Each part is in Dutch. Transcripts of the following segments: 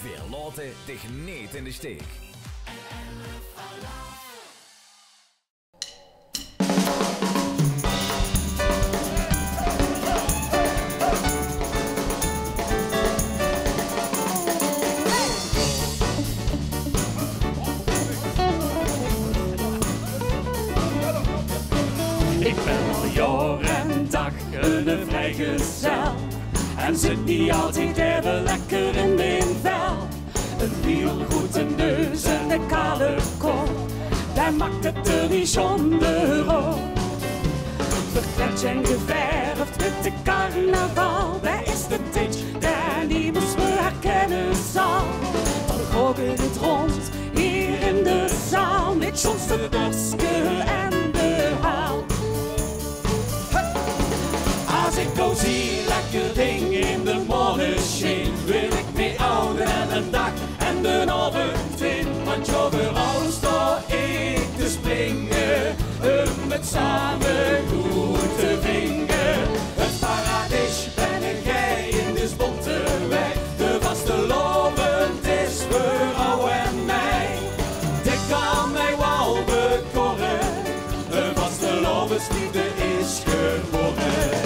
Wir laten dich niet in de steek. Ik ben al jaar en dag een vrijgezel en zit niet altijd even lekker in mijn vel. Een wiel, goed een neus en een kale kop, daar maakt het er niet zonder op. Verkletst en geverfd met de carnaval, daar is de ditch, daar niemand me herkennen zal. Dan gooit het rond hier in de zaal, met soms de doske en de haal. Als ik nou zie lekker ding in de monneschijn, wil ik mee houden en een dak en de avond in. Want overal sta ik te springen, met samen goed te vingen. Het paradijs ben ik jij in de bonte weg, de vastelovend is voor jou en mij. Dit kan mij wel bekoren, een vastelovensliefde is geboren.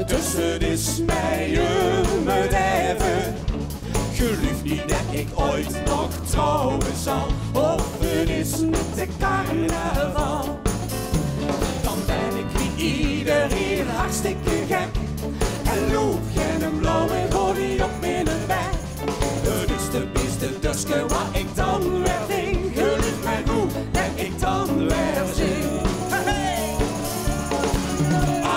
Dus het is mij met even. Geloof niet dat ik ooit nog trouwen zal, of het is met de carnaval. Dan ben ik wie iedereen hartstikke gek en loop geen blauwe body op mijn weg. Het is de beste duske wat ik dan weer ving. Geloof mij hoe dat ik dan weer zing.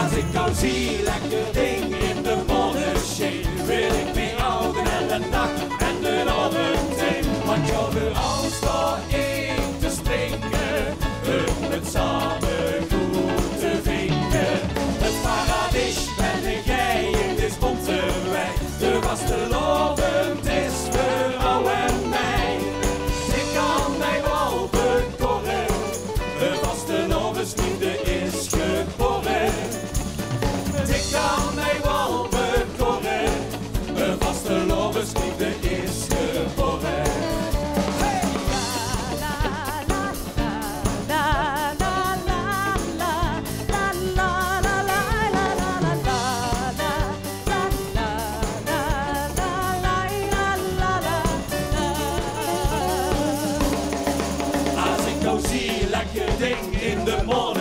Als ik nou zie lekker ding in de monneschijn, wil ik mee houden en een dag en de avond in. Want overal sta ik te springen, met samen goed te vingen. Het paradijs ben ik jij in dit bonte weg, de vastelovend is voor jou en mij. Ik kan mij wel bekoren, de vastelovensliefde is geboren. Ik kan mij wel bekoren, een vastelovensliefde is geboren. Hey! La la la la la la la la la la la la la la. Als ik nou zie lekker ding in de morgen.